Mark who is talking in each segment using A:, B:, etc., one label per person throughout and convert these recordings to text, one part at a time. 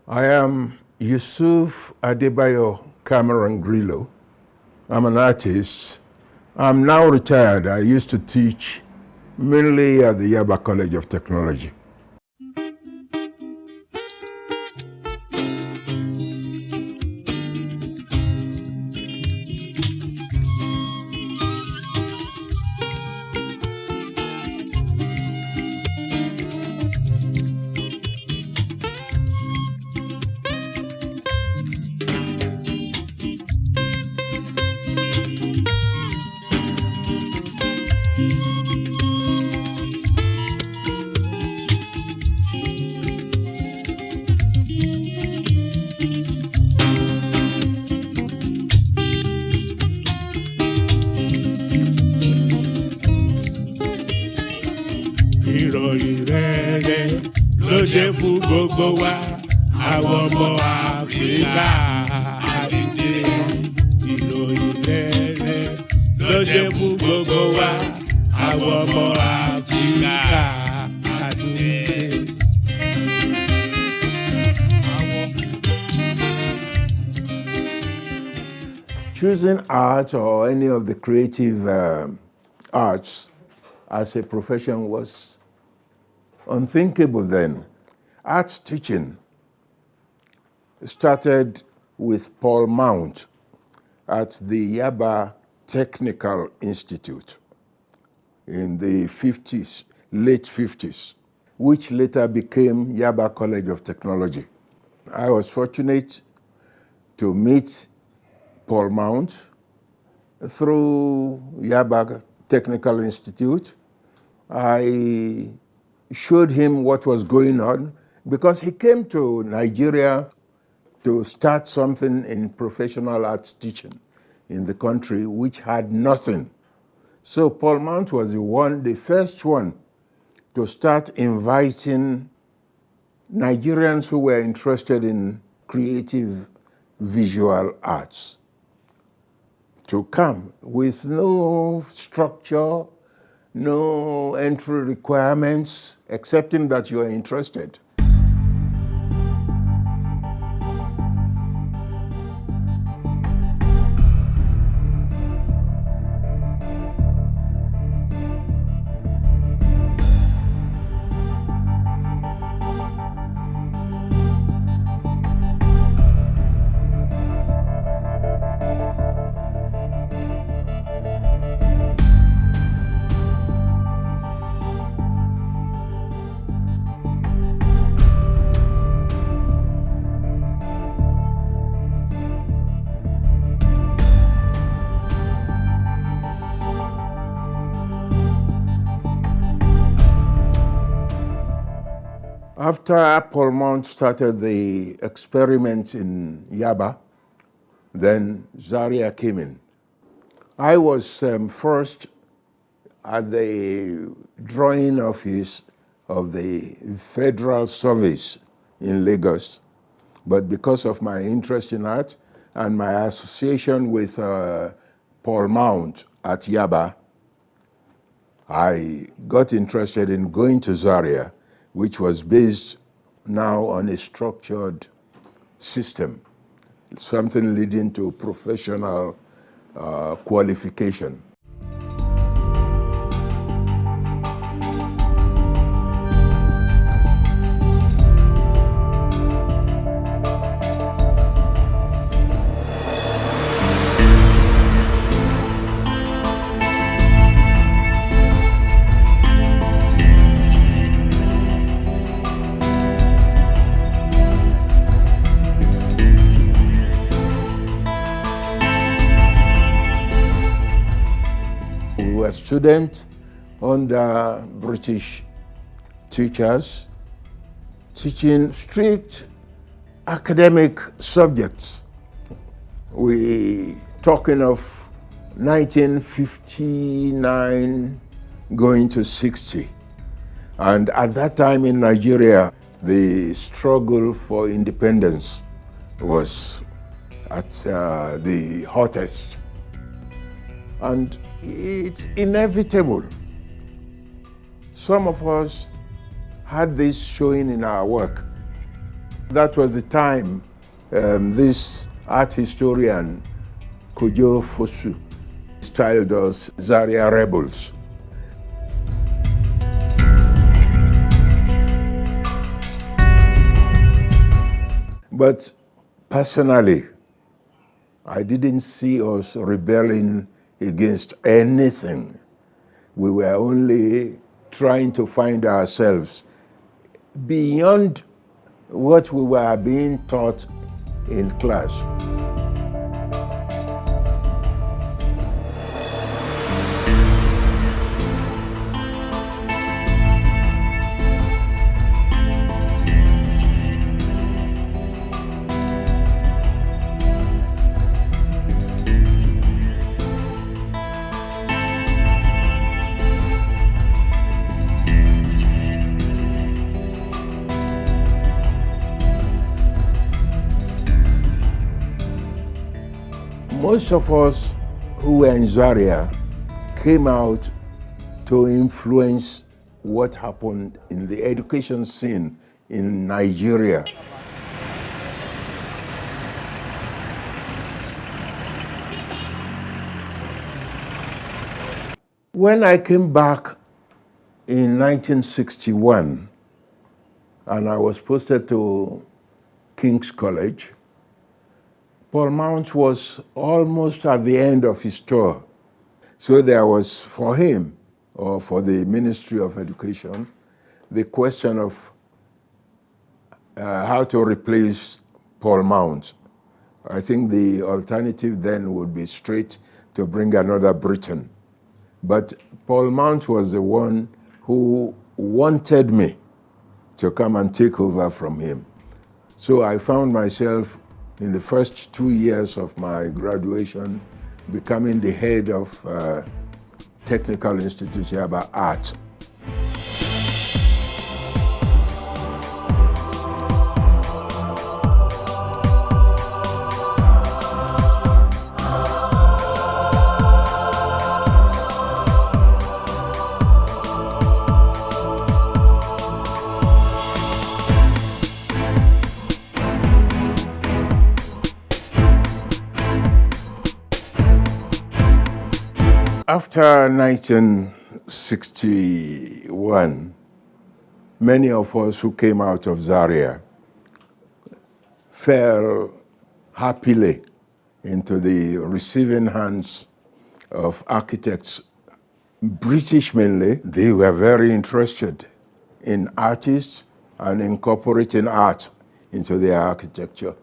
A: I am Yusuf Grillo. I'm an artist. I'm now retired. I used to teach mainly at the Yaba College of Technology.
B: Ìròyìn rere ló jẹ́ fún gbogbo wa àwọn ọmọ Áfíríkà àdìde. Ìròyìn rere ló jẹ́ fún gbogbo wa àwọn ọmọ Áfíríkà àdìde.
A: Choosing art or any of the creative arts as a profession was unthinkable then. Art teaching started with Paul Mount at the Yaba Technical Institute in the 50s, late 50s, which later became Yaba College of Technology. I was fortunate to meet Paul Mount through Yaba Technical Institute. I showed him what was going on because he came to Nigeria to start something in professional arts teaching in the country which had nothing. So Paul Mount was the first one to start inviting Nigerians who were interested in creative visual arts to come with no structure, no entry requirements, excepting that you are interested. After Paul Mount started the experiment in Yaba, then Zaria came in. I was first at the drawing office of the Federal Service in Lagos, but because of my interest in art and my association with Paul Mount at Yaba, I got interested in going to Zaria, which was based now on a structured system, something leading to professional qualification. We were students under British teachers teaching strict academic subjects. We talking of 1959 going to 60. And at that time in Nigeria, the struggle for independence was at the hottest. And it's inevitable. Some of us had this showing in our work. That was the time this art historian, Kojo Fosu, styled us Zaria rebels. But personally, I didn't see us rebelling against anything. We were only trying to find ourselves beyond what we were being taught in class. Most of us who were in Zaria came out to influence what happened in the education scene in Nigeria. When I came back in 1961 and I was posted to King's College, Paul Mount was almost at the end of his tour. So there was for him, or for the Ministry of Education, the question of how to replace Paul Mount. I think the alternative then would be straight to bring another Briton. But Paul Mount was the one who wanted me to come and take over from him. So I found myself in the first 2 years of my graduation becoming the head of Technical Institute Yaba Art. After 1961, many of us who came out of Zaria fell happily into the receiving hands of architects, British mainly. They were very interested in artists and incorporating art into their architecture.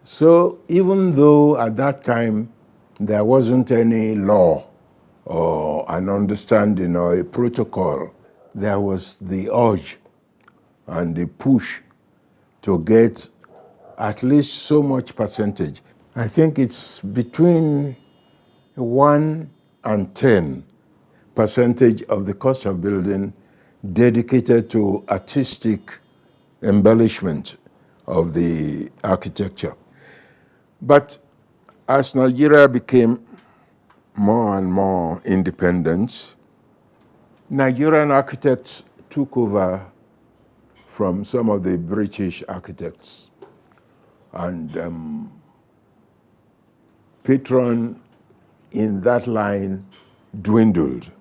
A: So even though at that time there wasn't any law or an understanding or a protocol, there was the urge and the push to get at least so much percentage. I think it's between 1 and 10% of the cost of building dedicated to artistic embellishment of the architecture. But as Nigeria became more and more independent, Nigerian architects took over from some of the British architects, and patron in that line dwindled.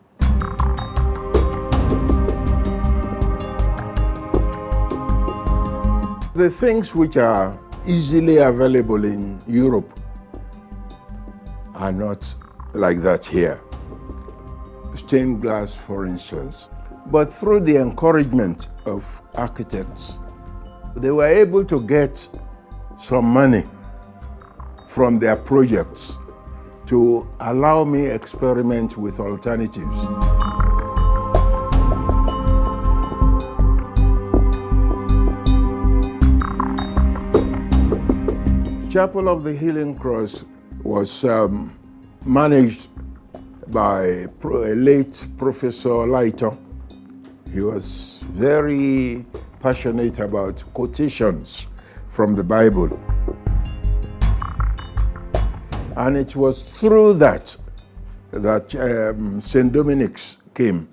A: The things which are easily available in Europe are not like that here. Stained glass, for instance. But through the encouragement of architects, they were able to get some money from their projects to allow me experiment with alternatives. Chapel of the Healing Cross was managed by a late Professor Lighter. He was very passionate about quotations from the Bible. And it was through that St. Dominic's came.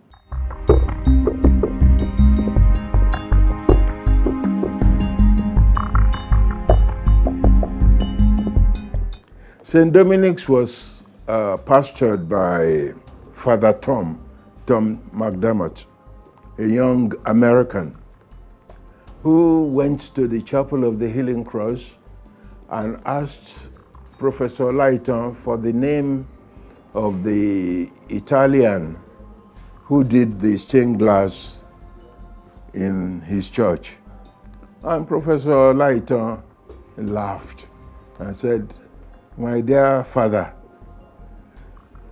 A: St. Dominic's was pastored by Father Tom McDermott, a young American who went to the Chapel of the Healing Cross and asked Professor Lighton for the name of the Italian who did the stained glass in his church. And Professor Lighton laughed and said, "My dear father,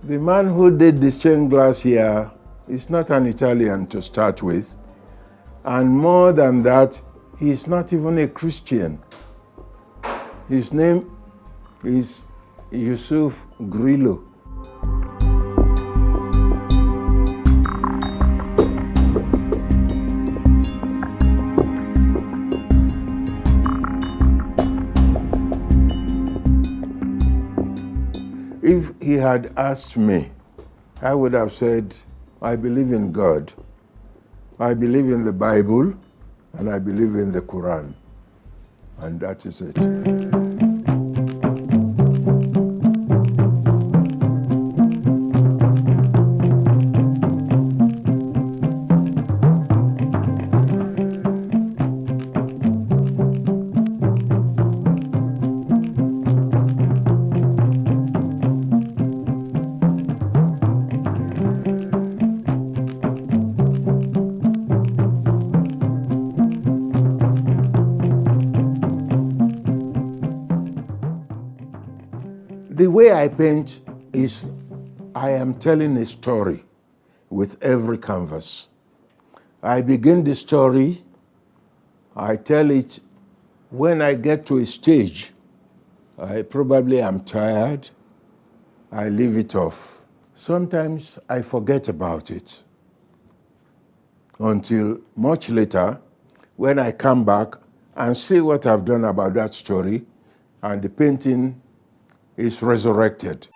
A: the man who did the stained glass here is not an Italian to start with, and more than that, he is not even a Christian. His name is Yusuf Grillo." If he had asked me, I would have said, I believe in God, I believe in the Bible, and I believe in the Quran. And that is it. The way I paint is I am telling a story with every canvas. I begin the story, I tell it when I get to a stage. I probably am tired, I leave it off. Sometimes I forget about it until much later when I come back and see what I've done about that story, and the painting is resurrected.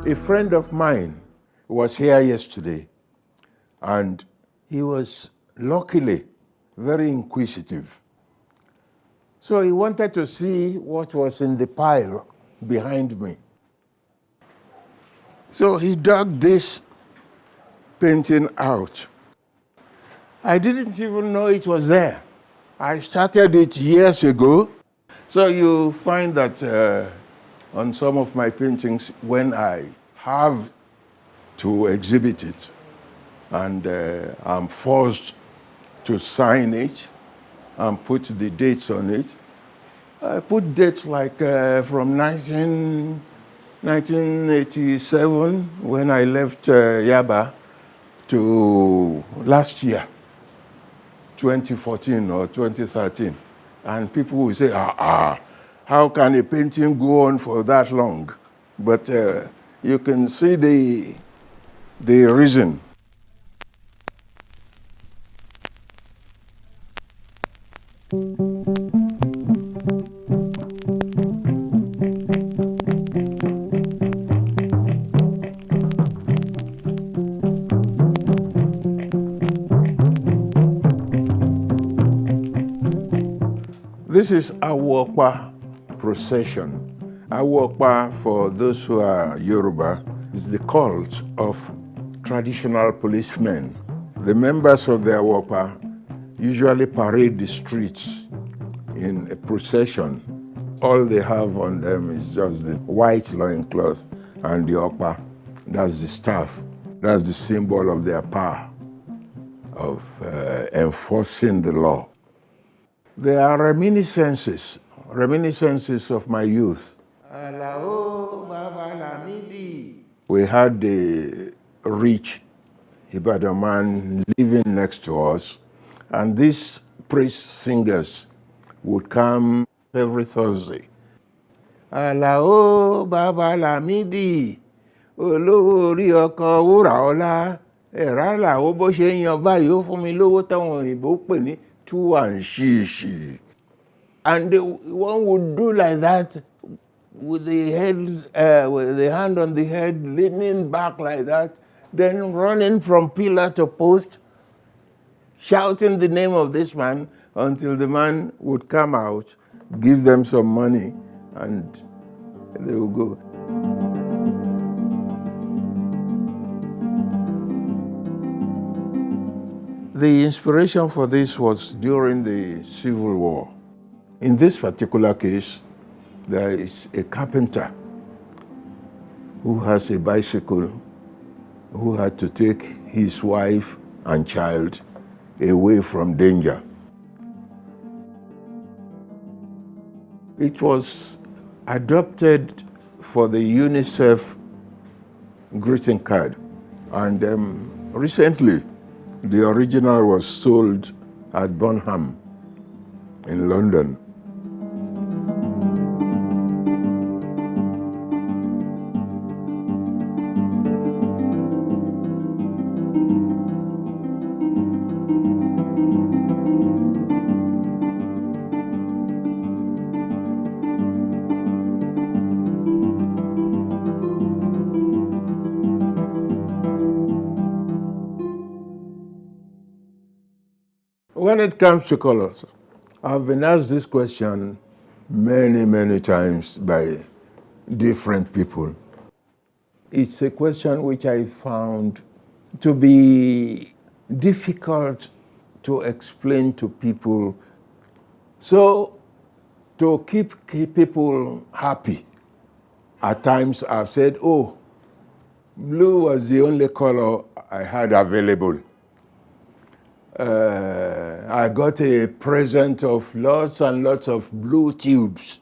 A: A friend of mine was here yesterday, and he was luckily very inquisitive. So he wanted to see what was in the pile behind me. So he dug this painting out. I didn't even know it was there. I started it years ago. So you find that on some of my paintings, when I have to exhibit it and I'm forced to sign it and put the dates on it, I put dates like from 1987 when I left Yaba to last year, 2014 or 2013. And people will say, how can a painting go on for that long? But you can see the reason. This is Awokpa procession. Awokpa, for those who are Yoruba, is the cult of traditional policemen. The members of the Awokpa usually parade the streets in a procession. All they have on them is just the white loincloth and the okpa. That's the staff. That's the symbol of their power, of enforcing the law. There are reminiscences of my youth. We had the rich Ibadan man living next to us, and these praise singers would come every Thursday. Alao Baba Lamidi, olówó orí ọkọ̀ wúrà ọlá, ẹ̀rá làwọ̀ bó ṣe ń yan báyìí ó fún mi lówó táwọn òyìnbó pè ní tú à ń ṣíṣì. And one would do like that with the head, with the hand on the head, leaning back like that, then running from pillar to post, shouting the name of this man until the man would come out, give them some money, and they would go. The inspiration for this was during the Civil War. In this particular case, there is a carpenter who has a bicycle who had to take his wife and child away from danger. It was adopted for the UNICEF greeting card, and recently the original was sold at Burnham in London. When it comes to colors, I've been asked this question many times by different people. It's a question which I found to be difficult to explain to people. So, to keep people happy, at times I've said, oh, blue was the only color I had available. I got a present of lots and lots of blue tubes.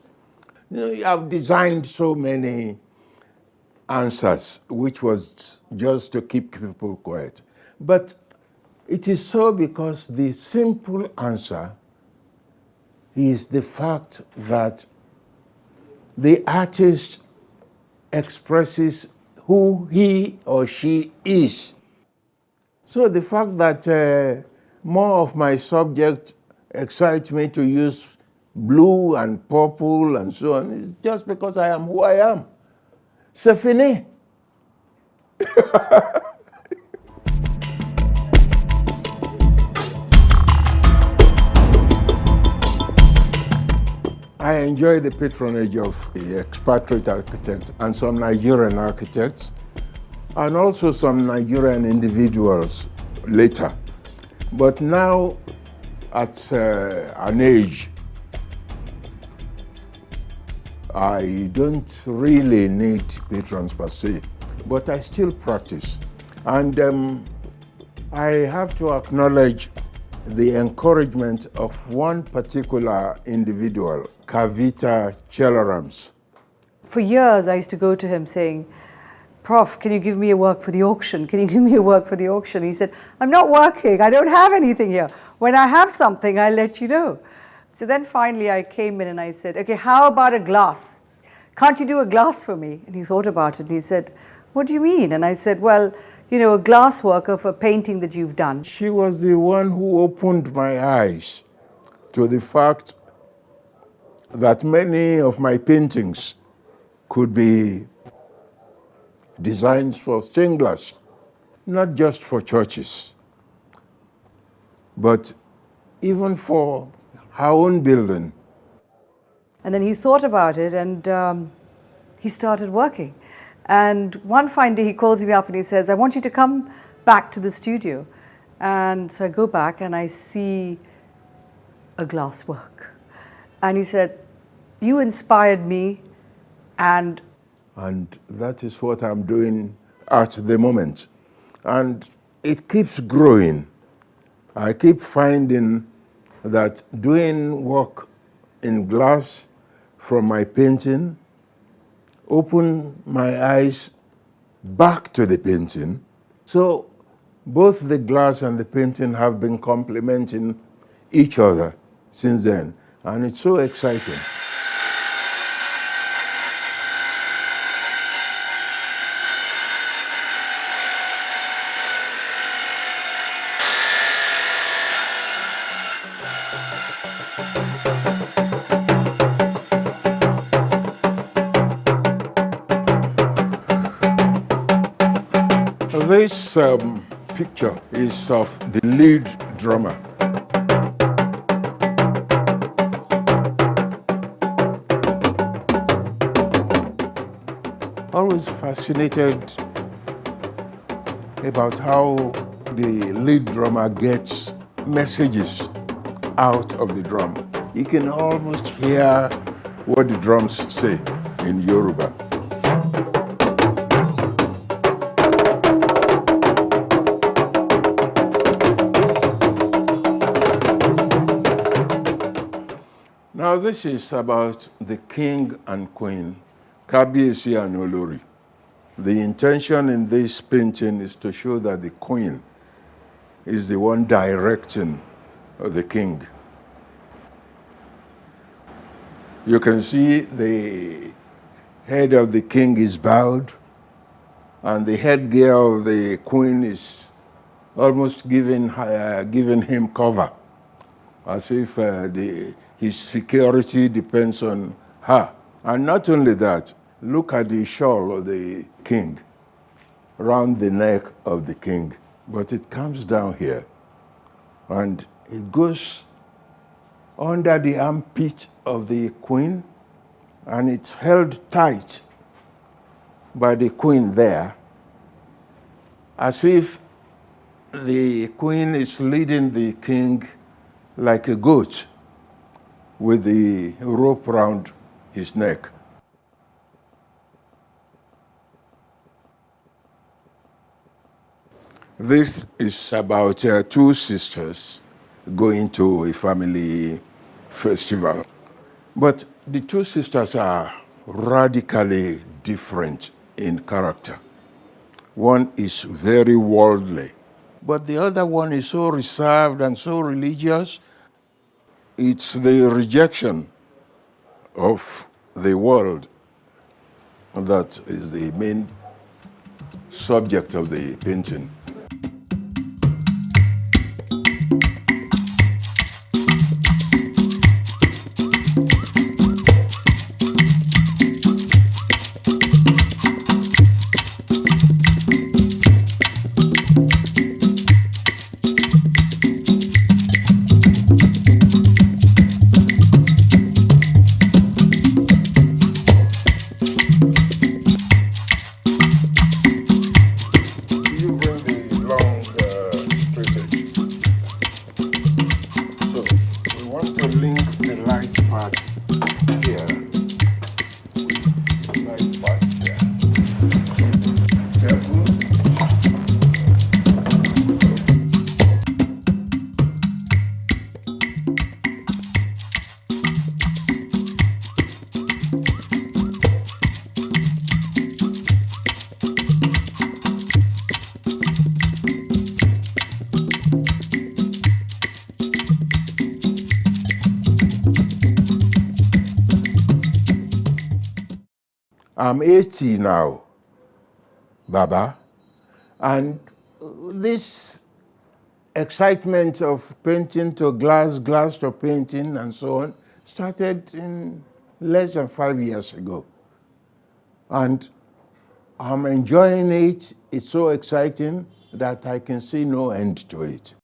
A: I've designed so many answers, which was just to keep people quiet. But it is so because the simple answer is the fact that the artist expresses who he or she is. So the fact that more of my subject excites me to use blue and purple and so on is just because I am who I am. C'est fini. I enjoy the patronage of the expatriate architects and some Nigerian architects, and also some Nigerian individuals later. But now, at an age, I don't really need patrons per se, but I still practice. And I have to acknowledge the encouragement of one particular individual, Kavita Chelarams.
C: For years, I used to go to him saying, Prof, can you give me a work for the auction? Can you give me a work for the auction? He said, I'm not working. I don't have anything here. When I have something, I'll let you know. So then finally I came in and I said, okay, how about a glass? Can't you do a glass for me? And he thought about it and he said, what do you mean? And I said, well, you know, a glass work of a painting that you've done.
A: She was the one who opened my eyes to the fact that many of my paintings could be designs for stained glass, not just for churches, but even for our own building.
C: And then he thought about it and he started working. And one fine day he calls me up and he says, I want you to come back to the studio. And so I go back and I see a glass work. And he said, you inspired me and
A: that is what I'm doing at the moment. And it keeps growing. I keep finding that doing work in glass from my painting open my eyes back to the painting. So both the glass and the painting have been complementing each other since then, and it's so exciting. This picture is of the lead drummer. Always fascinated about how the lead drummer gets messages out of the drum. You can almost hear what the drums say in Yoruba. Now this is about the king and queen, Kabiyesi and Olori. The intention in this painting is to show that the queen is the one directing the king. You can see the head of the king is bowed, and the headgear of the queen is almost giving him cover, as if his security depends on her. And not only that, look at the shawl of the king around the neck of the king. But it comes down here, and it goes under the armpit of the queen, and it's held tight by the queen there, as if the queen is leading the king like a goat with the rope around his neck. This is about two sisters going to a family festival. But the two sisters are radically different in character. One is very worldly, but the other one is so reserved and so religious. It's the rejection of the world that is the main subject of the painting. I'm 80 now, Baba, and this excitement of painting to glass, glass to painting, and so on, started in less than 5 years ago. And I'm enjoying it. It's so exciting that I can see no end to it.